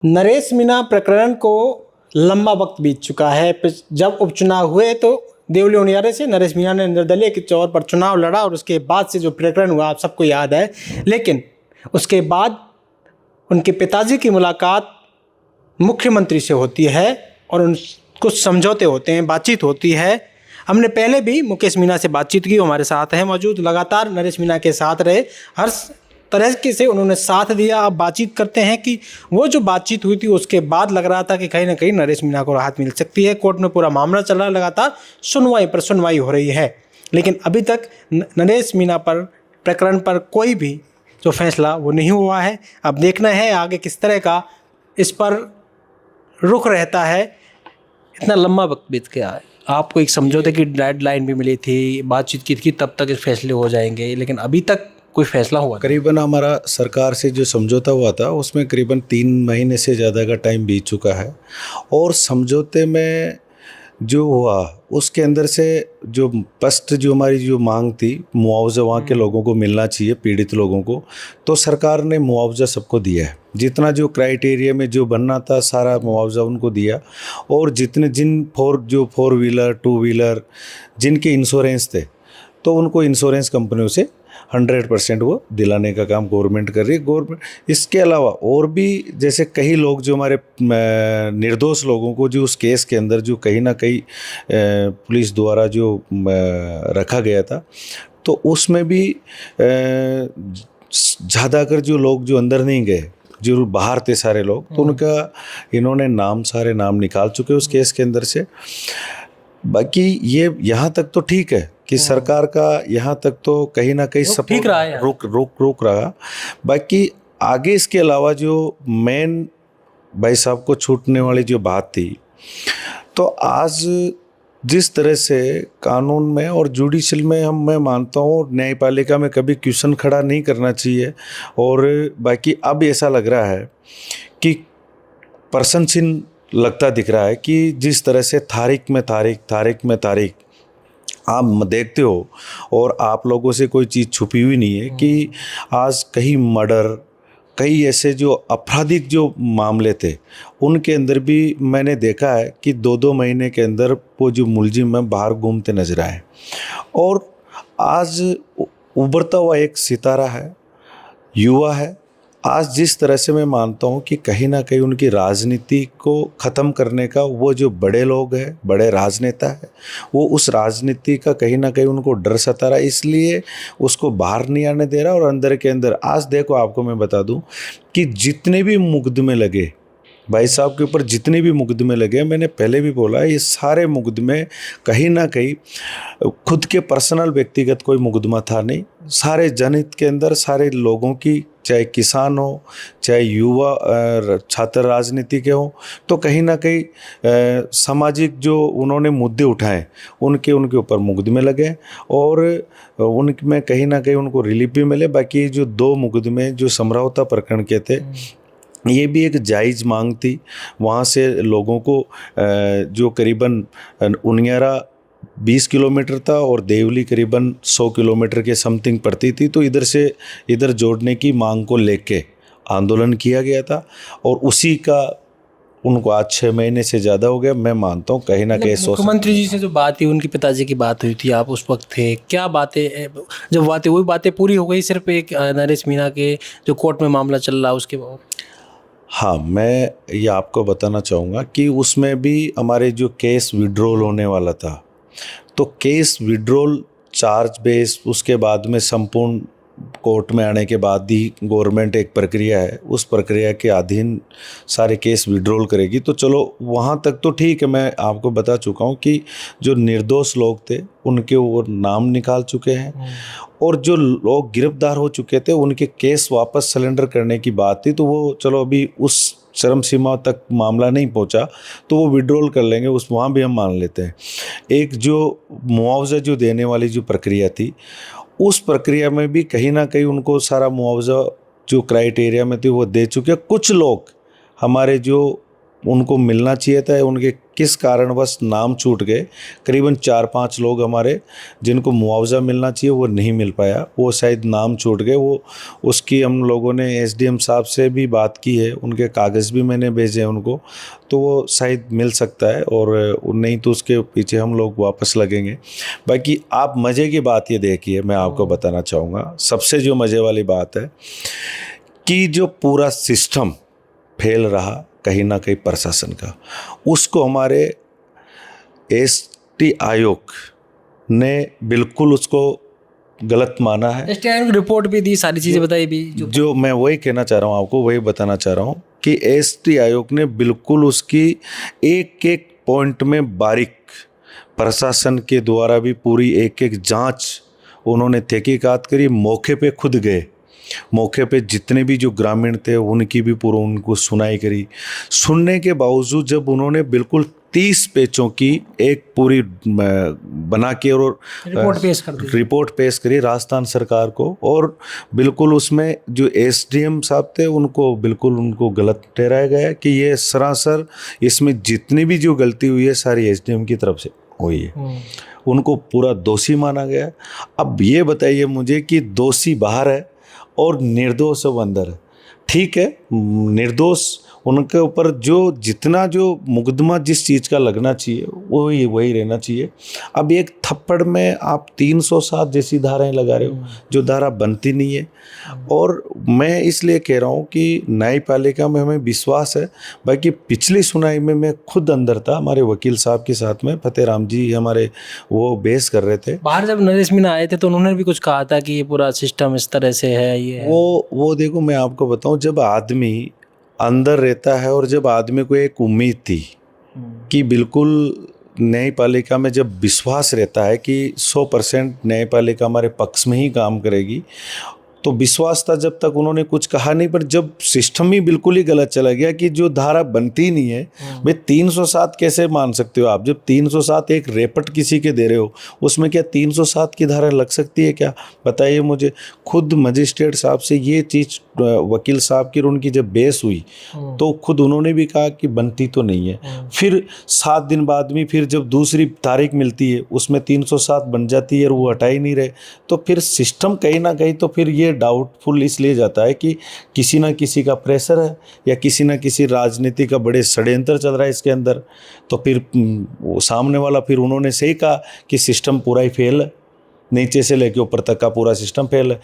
नरेश मीणा प्रकरण को लंबा वक्त बीत चुका है। जब उपचुनाव हुए तो देवली उनियारे से नरेश मीणा ने निर्दलीय के तौर पर चुनाव लड़ा और उसके बाद से जो प्रकरण हुआ आप सबको याद है। लेकिन उसके बाद उनके पिताजी की मुलाकात मुख्यमंत्री से होती है और उन कुछ समझौते होते हैं, बातचीत होती है। हमने पहले भी मुकेश मीणा से बातचीत की, हमारे साथ हैं मौजूद, लगातार नरेश मीणा के साथ रहे, हर तरह के से उन्होंने साथ दिया। अब बातचीत करते हैं कि वो जो बातचीत हुई थी उसके बाद लग रहा था कि कहीं ना कहीं नरेश मीणा को राहत मिल सकती है। कोर्ट में पूरा मामला चल रहा है, लगातार सुनवाई पर सुनवाई हो रही है, लेकिन अभी तक नरेश मीणा पर प्रकरण पर कोई भी जो फैसला वो नहीं हुआ है। अब देखना है आगे किस तरह का इस पर रुख रहता है। इतना लंबा वक्त बीत गया है, आपको एक समझौते की डेडलाइन भी मिली थी, बातचीत की थी, तब तक इस फैसले हो जाएंगे, लेकिन अभी तक कोई फैसला हुआ नहीं। करीबन हमारा सरकार से जो समझौता हुआ था उसमें करीबन 3 महीने से ज़्यादा का टाइम बीत चुका है और समझौते में जो हुआ उसके अंदर से जो फर्स्ट जो हमारी जो मांग थी मुआवजा वहाँ के लोगों को मिलना चाहिए, पीड़ित लोगों को, तो सरकार ने मुआवजा सबको दिया है। जितना जो क्राइटेरिया में जो बनना था सारा मुआवजा उनको दिया और जिन फोर व्हीलर 2 व्हीलर जिनके इंश्योरेंस थे तो उनको इंश्योरेंस कंपनियों से 100% वो दिलाने का काम गवर्नमेंट कर रही है। गवर्नमेंट इसके अलावा और भी जैसे कई लोग जो हमारे निर्दोष लोगों को जो उस केस के अंदर जो कहीं ना कहीं पुलिस द्वारा जो रखा गया था तो उसमें भी ज़्यादातर जो लोग जो अंदर नहीं गए, जो बाहर थे सारे लोग, तो उनका इन्होंने सारे नाम निकाल चुके उस केस के अंदर से। बाकी ये यहाँ तक तो ठीक है कि सरकार का यहाँ तक तो कहीं ना कहीं सब ठीक रहा है, रुक रहा। बाकी आगे इसके अलावा जो मेन भाई साहब को छूटने वाली जो बात थी, तो आज जिस तरह से कानून में और जुडिशल में मैं मानता हूँ न्यायपालिका में कभी क्वेश्चन खड़ा नहीं करना चाहिए। और बाकी अब ऐसा लग रहा है कि पर्सन चिन्ह लगता दिख रहा है कि जिस तरह से तारीख में तारीख आप देखते हो और आप लोगों से कोई चीज़ छुपी हुई नहीं है कि आज कहीं मर्डर, कई ऐसे जो आपराधिक जो मामले थे उनके अंदर भी मैंने देखा है कि 2-2 महीने के अंदर वो जो मुलजिम है बाहर घूमते नजर आए। और आज उभरता हुआ एक सितारा है, युवा है। आज जिस तरह से मैं मानता हूँ कि कहीं ना कहीं उनकी राजनीति को ख़त्म करने का वो जो बड़े लोग हैं, बड़े राजनेता हैं, वो उस राजनीति का कहीं ना कहीं उनको डर सता रहा है, इसलिए उसको बाहर नहीं आने दे रहा। और अंदर के अंदर आज देखो, आपको मैं बता दूं कि जितने भी मुकदमे लगे भाई साहब के ऊपर, जितने भी मुकदमे लगे, मैंने पहले भी बोला ये सारे मुकदमे कहीं ना कहीं खुद के पर्सनल व्यक्तिगत कोई मुकदमा था नहीं, सारे जनहित के अंदर सारे लोगों की, चाहे किसान हो चाहे युवा छात्र राजनीति के हो, तो कहीं ना कहीं सामाजिक जो उन्होंने मुद्दे उठाए उनके ऊपर मुकदमे लगे और उनमें कहीं ना कहीं उनको रिलीफ भी मिले। बाकी जो 2 मुकदमे जो समझौता प्रकरण के थे, ये भी एक जायज़ मांग थी वहाँ से लोगों को, जो करीबन उनियारा 20 किलोमीटर था और देवली करीबन 100 किलोमीटर के समथिंग पड़ती थी, तो इधर से इधर जोड़ने की मांग को लेके आंदोलन किया गया था और उसी का उनको आज 6 महीने से ज़्यादा हो गया। मैं मानता हूँ कहीं ना कहीं मुख्यमंत्री जी से जो बात हुई, उनके पिताजी की बात हुई थी, आप उस वक्त थे, क्या बातें, जब बातें वही बातें पूरी हो गई, सिर्फ एक नरेश मीणा के जो कोर्ट में मामला चल रहा उसके बाद? हाँ, मैं ये आपको बताना चाहूँगा कि उसमें भी हमारे जो केस विड्रॉल होने वाला था, तो केस विड्रॉल चार्ज बेस उसके बाद में संपूर्ण कोर्ट में आने के बाद ही गवर्नमेंट एक प्रक्रिया है, उस प्रक्रिया के अधीन सारे केस विड्रॉल करेगी। तो चलो वहाँ तक तो ठीक है, मैं आपको बता चुका हूँ कि जो निर्दोष लोग थे उनके वो नाम निकाल चुके हैं और जो लोग गिरफ्तार हो चुके थे उनके केस वापस सरेंडर करने की बात थी, तो वो चलो अभी उस चरम सीमा तक मामला नहीं पहुंचा तो वो विड्रॉल कर लेंगे, उस वहाँ भी हम मान लेते हैं। एक जो मुआवजा जो देने वाली जो प्रक्रिया थी, उस प्रक्रिया में भी कहीं ना कहीं उनको सारा मुआवजा जो क्राइटेरिया में थी वो दे चुके। कुछ लोग हमारे जो उनको मिलना चाहिए था, उनके किस कारणवश नाम छूट गए। करीबन 4-5 लोग हमारे जिनको मुआवजा मिलना चाहिए वो नहीं मिल पाया, वो शायद नाम छूट गए। वो उसकी हम लोगों ने एसडीएम साहब से भी बात की है, उनके कागज़ भी मैंने भेजे हैं उनको, तो वो शायद मिल सकता है, और नहीं तो उसके पीछे हम लोग वापस लगेंगे। बाकी आप मज़े की बात ये देखिए, मैं आपको बताना चाहूँगा, सबसे जो मज़े वाली बात है कि जो पूरा सिस्टम फेल रहा कहीं ना कहीं प्रशासन का, उसको हमारे एसटी आयोग ने बिल्कुल उसको गलत माना है। STI रिपोर्ट भी दी, सारी चीज़ें बताई भी जो मैं वही कहना चाह रहा हूँ आपको, वही बताना चाह रहा हूँ कि एसटी आयोग ने बिल्कुल उसकी एक एक पॉइंट में बारीक, प्रशासन के द्वारा भी पूरी एक एक जांच उन्होंने तहकीकात करी, मौके पे खुद गए, मौके पे जितने भी जो ग्रामीण थे उनकी भी पूरा उनको सुनाई करी। सुनने के बावजूद जब उन्होंने बिल्कुल 30 पेजों की एक पूरी बना के और रिपोर्ट पेश करी राजस्थान सरकार को, और बिल्कुल उसमें जो एसडीएम साहब थे उनको बिल्कुल उनको गलत ठहराया गया कि ये सरासर इसमें जितनी भी जो गलती हुई है सारी एसडीएम की तरफ से हुई है, उनको पूरा दोषी माना गया। अब ये बताइए मुझे कि दोषी बाहर है और निर्दोष अब अंदर है। ठीक है, निर्दोष उनके ऊपर जो जितना जो मुकदमा जिस चीज़ का लगना चाहिए वही रहना चाहिए। अब एक थप्पड़ में आप 307 जैसी धाराएं लगा रहे हो जो धारा बनती नहीं है। और मैं इसलिए कह रहा हूँ कि न्यायपालिका में हमें विश्वास है। बाकी पिछली सुनाई में मैं खुद अंदर था, हमारे वकील साहब के साथ में फतेहराम जी हमारे वो बहस कर रहे थे। बाहर जब नरेश मीणा आए थे तो उन्होंने भी कुछ कहा था कि ये पूरा सिस्टम इस तरह से है, ये है। वो देखो मैं आपको बताऊं, जब आदमी अंदर रहता है और जब आदमी को एक उम्मीद थी कि बिल्कुल न्यायपालिका में जब विश्वास रहता है कि 100% न्यायपालिका हमारे पक्ष में ही काम करेगी, तो विश्वास था जब तक उन्होंने कुछ कहा नहीं। पर जब सिस्टम ही बिल्कुल ही गलत चला गया कि जो धारा बनती नहीं है, भाई 307 कैसे मान सकते हो आप? जब 307 एक रेपट किसी के दे रहे हो, उसमें क्या 307 की धारा लग सकती है क्या? बताइए मुझे। खुद मजिस्ट्रेट साहब से ये चीज़ वकील साहब की उनकी जब बहस हुई तो खुद उन्होंने भी कहा कि बनती तो नहीं है। फिर 7 दिन बाद में फिर जब दूसरी तारीख मिलती है उसमें 307 बन जाती है और वो हटा ही नहीं रहे, तो फिर सिस्टम कहीं ना कहीं तो फिर ये डाउटफुल इसलिए जाता है कि किसी ना किसी का प्रेशर है या किसी ना किसी राजनीति का बड़े षड्यंत्र चल रहा है इसके अंदर। तो फिर वो सामने वाला फिर उन्होंने सही कहा कि सिस्टम पूरा ही फेल है, नीचे से लेके ऊपर तक का पूरा सिस्टम फेल है।